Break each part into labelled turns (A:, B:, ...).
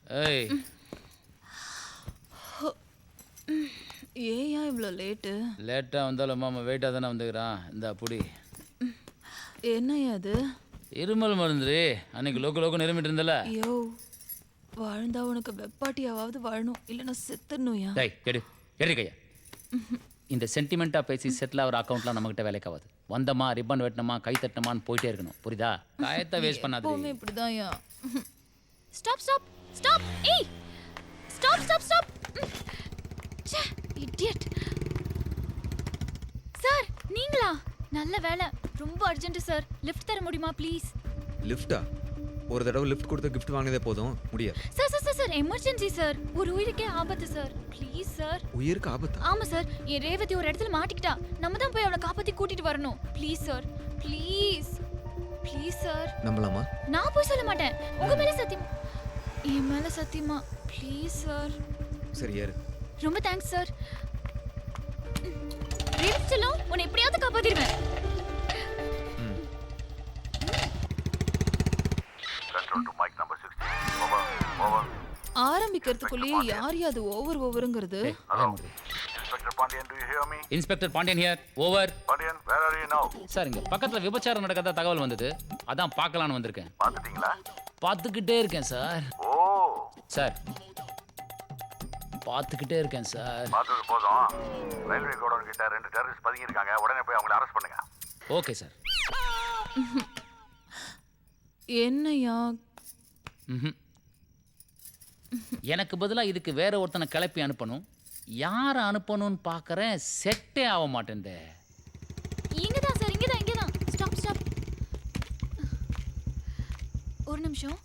A: ஏய்
B: ஏயா இவ்வளோ
A: லேட்டாக வந்தாலும் மாமா வெயிட்டாக தானே வந்துக்கிறான். இந்த புடி.
B: என்னையா அது?
A: இருமல் மருந்துரி. அன்னைக்கு லோக்கு நிரம்பிட்டு இருந்தல.
B: ஐயோ, வாழ்ந்தா உனக்கு வெப்பாட்டியாவது வாழணும், இல்லைன்னா செத்துடணும்யா.
A: டேய் எடு கையா. இந்த சென்டிமெண்ட்டாக பேசி செட்டில் ஆகிற அக்கௌண்ட்லாம் நம்மகிட்ட வேலைக்காவது. வந்தமா ரிப்பன் வெட்டினமா கை தட்டினமான்னு போயிட்டே இருக்கணும். புரியுதா? காயத்தை வேஸ்ட் பண்ணாது.
B: எப்பவுமே இப்படிதான்யா.
C: Stop stop stop. ஏய் ஸ்டாப் ஸ்டாப் ஸ்டாப். ச்சே இடியட். சார் நீங்களா? நல்ல வேலை. ரொம்ப அர்ஜென்ட் சார். லிஃப்ட் தர முடியுமா ப்ளீஸ்?
D: லிஃப்டா? ஒரு தடவை லிஃப்ட் கொடுத்து கிஃப்ட் வாங்கினதே போதும், முடியாது.
C: Sir sir sir emergency sir. ஒரு உயிருக்கே ஆபத்து சார். Please sir.
D: உயிருக்கு ஆபத்தா?
C: ஆமா சார். என் ரேவதி ஒரு இடத்துல மாட்டிக்கிட்டா. நம்ம தான் போய் அவளை காப்பாத்தி கூட்டிட்டு வரணும். Please sir, please please sir.
D: நம்பலாமா?
C: நான் போய் சொல்ல மாட்டேன். உங்க மேல சத்தியம். என் மேல சத்தியமா? Please sir.
D: சரி ஏறு.
C: ரொம்ப தேங்க்ஸ் சார். ரேவதி செல்லம், உன்னை எப்படியாவது காப்பாத்திடுவேன்.
B: ஆரம்பிக்கிறதுக்குள்ளேயே யார் அது ஓவருங்கிறது?
A: Inspector Pandiyan here. Over.
E: Pandiyan, where are you now?
A: Sir, இங்க பக்கத்துல விபச்சாரம் நடக்கிறதா தகவல் வந்தது. அதான் பார்க்கலான்னு வந்திருக்கேன்.
E: பாத்துட்டீங்களா?
A: பார்த்துக்கிட்டே இருக்கேன் சார்.
E: ஓ
A: சார், பார்த்துக்கிட்டே இருக்கேன் சார்.
E: பார்த்தது போதும். ரயில்வே கோடவுன் கிட்ட 2 டெரரிஸ்ட் பதுங்கி இருக்காங்க. உடனே போய் அவங்களை அரெஸ்ட் பண்ணுங்க.
A: Okay sir.
B: என்னையா?
A: எனக்கு பதிலா இதுக்கு வேற ஒருத்தனை கிளப்பி அனுப்பணும். யாரை அனுப்பணும்னு பார்க்கறேன், செட்டே ஆக மாட்டேன்டே.
C: இங்கதான் சார், இங்கதான். Stop stop. ஒரு நிமிஷம்.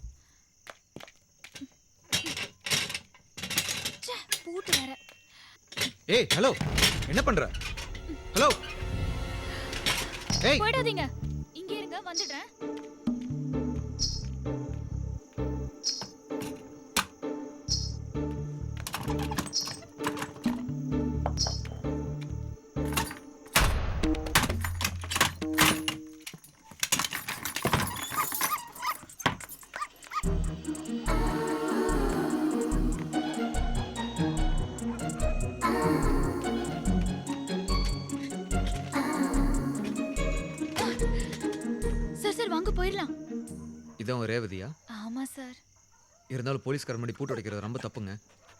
C: ச்சே, பூட்டு வேற.
D: ஏய் ஹலோ, என்ன பண்ற? ஹலோ ஏய்,
C: போயிடாதீங்க. இங்க இருங்க, வந்துடுறேன். சார் வாங்க போயிடலாம்.
D: இதான் ரேவதியா?
C: ஆமா சார்.
D: இருந்தாலும் போலீஸ்கார முன்னாடி பூட்டு உடைக்கிறது ரொம்ப தப்புங்க.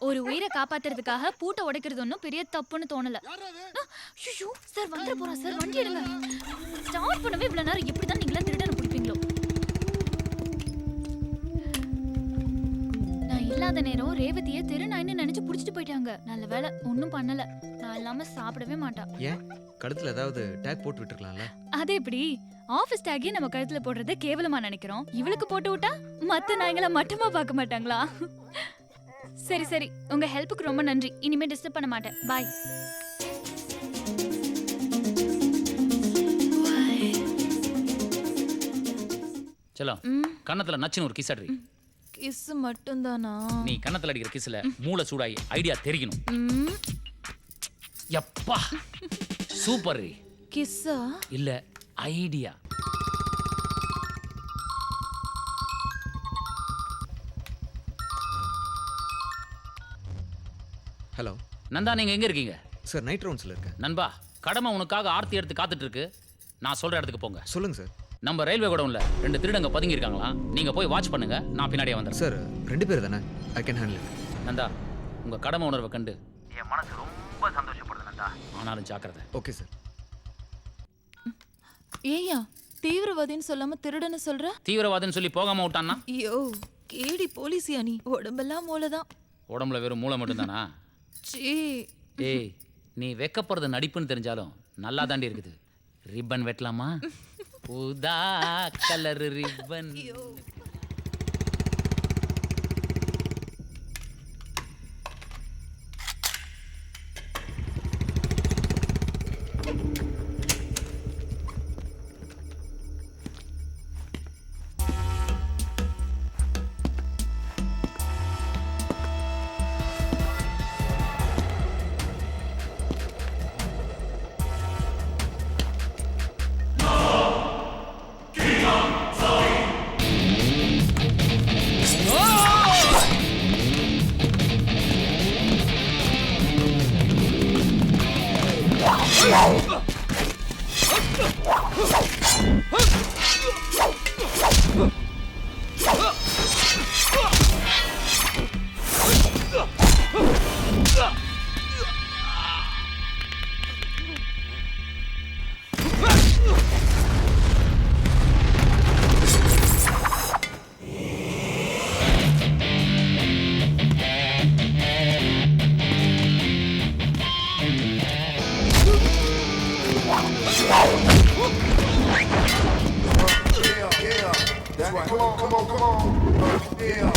C: ஒரு உயிரை காப்பாத்துறதுக்காக பூட்டை உடைக்கிறது ஒன்றும் பெரிய தப்புன்னு தோணல. ஐயோ சார், வந்துட போறா சார். வண்டி எடுங்க. ஸ்டார்ட் பண்ணவே இவ்வளவு நேரம். எப்படிதான் நீங்களா திருடனை பிடிப்பீங்களோ? நான் இல்லாத நேரம் ரேவதியை தெருநாயின்னு நினைச்சு புடிச்சிட்டு போயிட்டாங்க. நல்ல வேலை ஒன்றும் பண்ணல. நான் இல்லாம சாப்பிடவே மாட்டா.
D: ஏன் கழுத்துல ஏதாவது டேக் போட்டு விட்டுருக்கலாம்ல?
C: அது எப்படி? ஆபீஸ் டேக்கே நம்ம கழுத்துல போடுறத கேவலமா நினைக்கிறோம். இவளுக்கு போட்டு விட்டா மத்த நாய்கள மட்டமா பார்க்க மாட்டாங்களா? சரி சரி, உங்க ஹெல்ப்புக்கு ரொம்ப நன்றி. இனிமே டிஸ்டர்ப் பண்ண மாட்டேன். பாய்.
A: செல்லம், கன்னத்துல நச்சுன்னு ஒரு கிஸ் அடி.
B: கிஸ் மட்டும்தானா?
A: நீ கன்னத்துல அடிக்கிற கிஸ்ல மூளை சூடாயி ஐடியா தெரிக்கணும். யப்பா சூப்பர்.
B: கிஸ்ஸா?
A: இல்ல ஐடியா.
D: ஹலோ
A: நந்தா, நீங்க எங்க இருக்கீங்க?
D: சார், நைட் ரவுண்ட்ஸ்ல இருக்கேன்.
A: நண்பா, கடமை உனக்காக ஆர்த்தி எடுத்து காத்துட்டு இருக்கு. நான் சொல்ற இடத்துக்கு போங்க.
D: சொல்லுங்க சார்.
A: நம்ம ரயில்வே கோடவுன்ல 2 திருடங்க பதுங்கி இருக்காங்களா. நீங்க போய் வாட்ச் பண்ணுங்க. நான் பின்னாடியே வந்துடுறேன்.
D: சார், 2 பேர் தானே? I can handle it.
A: Nanda, உங்க கடமை உணர்வை கண்டு
E: என் மனசு ரொம்ப சந்தோஷப்படுது நந்தா.
A: ஆனாலும் ஜாக்கிரதை.
D: Okay sir.
B: ஏயா தீவிரவாதின்னு சொல்லாம திருடன்னு சொல்ற?
A: தீவிரவாதின்னு சொல்லி போகாம விட்டான்னா?
B: ஐயோ, கேடி போலீஸியா நீ? உடம்பெல்லாம் மூளைதான்.
A: உடம்புல வெறும் மூளை மட்டும்தானா?
B: சீ.
A: ஏய், நீ வெக்கப்படுறது நடிப்புன்னு தெரிஞ்சாலும் நல்லா தாண்டி இருக்குது. ரிப்பன் வெட்டலாமா? ஊதா colour ribbon.
F: That's right. Come on. Yeah.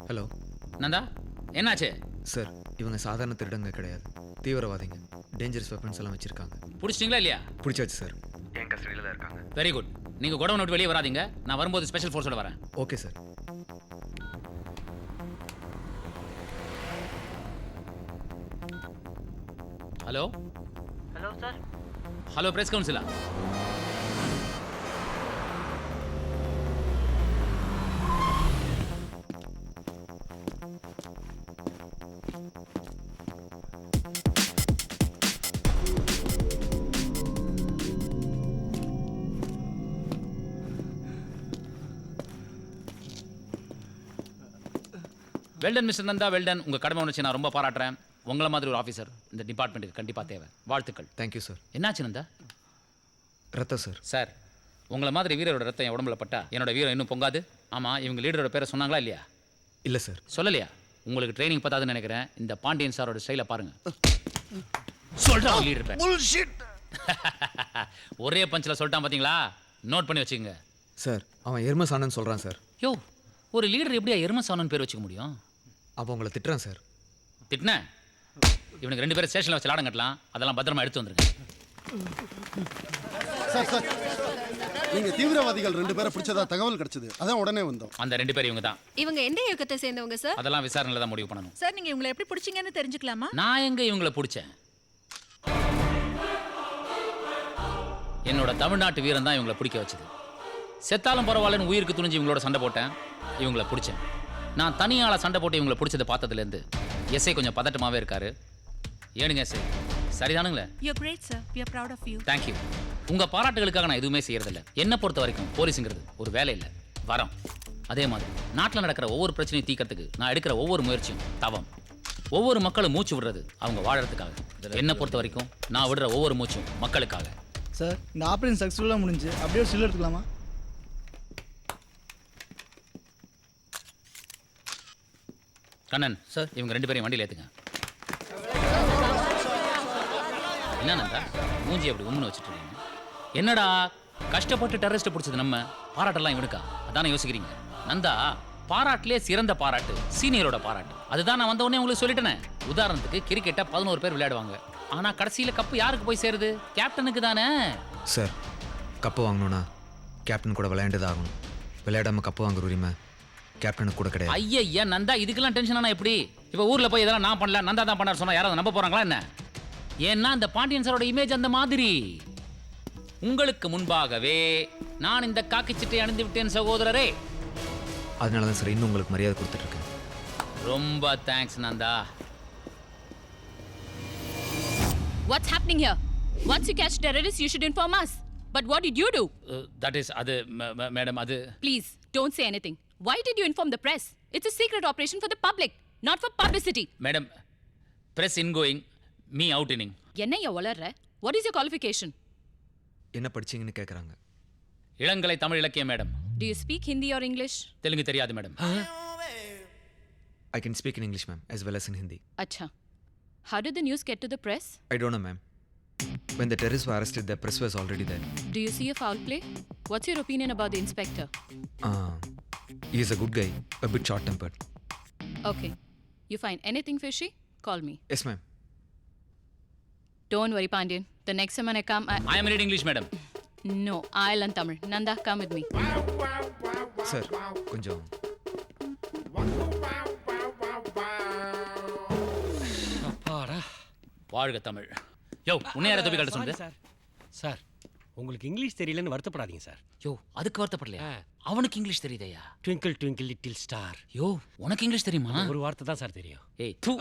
D: Hello
A: Nanda என்னாச்சு?
D: சார், இவங்க சாதாரண திருடங்க கிடையாது, தீவிரவாதிங்க. டேஞ்சரஸ் வெப்பன்ஸ் எல்லாம் வச்சிருக்காங்க.
A: பிடிச்சிட்டிங்களா இல்லையா?
D: பிடிச்சாச்சு சார். என் கஸ்டடியில் தான் இருக்காங்க.
A: Very good. நீங்கள் குடவுன் விட்டு வெளியே வராதீங்க. நான் வரும்போது ஸ்பெஷல் ஃபோர்ஸோட வரேன்.
D: Okay sir.
A: Hello
G: hello sir.
A: Hello press கவுன்சிலா? Well done mister Nanda, well done. உங்கள் கடமை உணர்ச்சி நான் ரொம்ப பாராட்டுறேன். உங்களை மாதிரி ஒரு ஆஃபீஸர் இந்த டிபார்ட்மெண்ட்டுக்கு கண்டிப்பாக தேவை. வாழ்த்துக்கள்.
D: Thank you sir.
A: என்னாச்சு நந்தா?
D: ரத்தம் சார்.
A: சார், உங்களை மாதிரி வீரரோட ரத்தம் என் உடம்புல பட்டா என்னோட வீரம் இன்னும் பொங்காது. ஆமாம், இவங்க லீடரோட பேரை சொன்னாங்களா இல்லையா?
D: இல்லை சார். சொல்லலையா?
A: உங்களுக்கு ட்ரைனிங் பத்தாதுன்னு நினைக்கிறேன். இந்த பாண்டியன் சாரோட ஸ்டைலை பாருங்க. சொல்கிறேன் லீடர் பேர். ஒரே பஞ்சில் சொல்லிட்டான் பார்த்தீங்களா? நோட் பண்ணி வச்சுக்கோங்க.
D: சார், அவன் எருமசானன்னு சொல்கிறான் சார்.
A: யோ, ஒரு லீடர் எப்படியா எருமசானன் பேர் வச்சுக்க முடியும்?
D: அப்போ உங்களை திட்டுறான் சார்.
A: திட்டினேன். இவனுக்கு 2 பேரும் ஸ்டேஷனில் வச்சு லாடம் கட்டலாம். அதெல்லாம் பத்திரமா எடுத்து வந்துருங்க.
H: சார் சார், நீங்க தீவிரவாதிகள் 2 பேரை பிடிச்சதா தகவல் கிடைச்சது. அதான் உடனே வந்தோம்.
A: அந்த 2 பேர் இவங்க தான்.
I: இவங்க எந்த இயக்கத்தை சேர்ந்தவங்க சார்?
A: அதெல்லாம் விசாரணையில தான் முடிவு பண்ணணும்.
B: சார், நீங்க இவங்களை எப்படி பிடிச்சீங்கன்னு தெரிஞ்சுக்கலாமா?
A: நான் எங்க இவங்களை பிடிச்சேன்? என்னோட தமிழ்நாட்டு வீரன் தான் இவங்களை பிடிக்க வச்சது. செத்தாலும் பரவாயில்லன்னு உயிருக்கு துணிஞ்சு இவங்களோட சண்டை போட்டேன். இவங்களை பிடிச்சேன். நான் தனியாள சண்டை போட்டு இவங்களை பிடிச்சதை பார்த்ததுலேருந்து எஸ்ஐ கொஞ்சம் பதட்டமாகவே இருக்காரு. ஏனுங்க எஸ்ஐ, சரிதானுங்களே?
B: You're great sir. We are proud of you.
A: Thank you. உங்கள் பாராட்டுகளுக்காக நான் எதுவுமே செய்யறதில்ல. என்னை பொறுத்த வரைக்கும் போலீஸுங்கிறது ஒரு வேலை இல்லை, வரம். அதே மாதிரி நாட்டில் நடக்கிற ஒவ்வொரு பிரச்சனையும் தீர்க்கறதுக்கு நான் எடுக்கிற ஒவ்வொரு முயற்சியும் தவம். ஒவ்வொரு மக்களும் மூச்சு விடுறது அவங்க வாழறதுக்காக. என்னை பொறுத்த வரைக்கும் நான் விடுற ஒவ்வொரு மூச்சும் மக்களுக்காக.
J: சார், இந்த ஆப்ரேஷன் சக்ஸஸ்ஃபுல்லாக முடிஞ்சு அப்படியே ஸ்டில் எடுத்துக்கலாமா?
A: கண்ணன் சார், இவங்க 2 பேரையும் வண்டியில் ஏற்றுங்க. என்ன நந்தா மூஞ்சி அப்படி உண்மை வச்சுட்டு இருக்கீங்க? என்னடா கஷ்டப்பட்டு டெரரிஸ்ட்டை பிடிச்சது நம்ம, பாராட்டெல்லாம் இவனுக்கா? அதானே யோசிக்கிறீங்க? நந்தா, பாராட்டிலே சிறந்த பாராட்டு சீனியரோட பாராட்டு. அதுதான் நான் வந்த உடனே உங்களுக்கு சொல்லிட்டேனே. உதாரணத்துக்கு கிரிக்கெட்டை 11 பேர் விளையாடுவாங்க. ஆனால் கடைசியில் கப்பு யாருக்கு போய் சேருது? கேப்டனுக்கு தானே.
D: சார், கப்பு வாங்கணும்னா கேப்டன் கூட விளையாண்டது ஆகணும். விளையாடாமல் கப்பு வாங்குற உரிமை கேப்டனுக்கு கூட கிடையாது.
A: ஐயா நந்தா, இதுக்கெல்லாம் டென்ஷன் ஆனா எப்படி? இப்போ ஊரில் போய் இதெல்லாம் நான் பண்ணல, நந்தா தான் பண்ணார் சொன்னா யாராவது நம்ப போறாங்களா என்ன? ஏன்னா இந்த பாண்டியன் சாரோட இமேஜ் அந்த மாதிரி. உங்களுக்கு முன்பாகவே நான் இந்த காக்கி சட்டை அணிந்து விட்டேன் சகோதரரே.
D: அதனால தான் சார் இன்னும் உங்களுக்கு மரியாதை கொடுத்துட்டு இருக்கேன்.
A: ரொம்ப thanks Nanda.
G: What's happening here? Once you catch terrorists, you should inform us. But what did you do?
A: That is அது மேடம் அது
G: Please, don't say anything. Why did you inform the press? It's a secret operation for the public, not for publicity.
A: Madam press incoming me out inning.
G: என்னையா வளர்ற? What is your qualification?
D: என்ன படிச்சீங்கன்னு கேட்குறாங்க.
A: இளங்கலை தமிழ் இலக்கியம் madam.
G: Do you speak Hindi or English?
A: Telugu தெரியாது madam.
D: I can speak in English, ma'am, as well as in Hindi.
G: Acha. How did the news get to the press?
D: I don't know, ma'am. When the terrorists were arrested, the press was already there.
G: Do you see a foul play? What's your opinion about the inspector?
D: He is a good guy, a bit short-tempered.
G: Okay. You find anything fishy? Call me.
D: Yes, ma'am.
G: Don't worry, Pandian. The next time when I come,
A: I am reading English madam.
G: No, I'll learn Tamil. Nanda, come with me.
D: Sir, கொஞ்சம்
A: வாழ்க தமிழ். யோ உன்னை யாரை தொப்பி கட்ட சொன்னது?
K: Sir உங்களுக்கு English தெரியலன்னு வருத்தப்படாதீங்க சார்.
A: யோ அதுக்கு வருத்தப்படலையா? அவனுக்கு இங்கிலீஷ் தெரியுதையா?
K: Twinkle twinkle little star.
A: யோ உனக்கு இங்கிலீஷ் தெரியுமா?
K: ஒரு வார்த்தை தான் சார் தெரியும்.
A: ஏய் தூ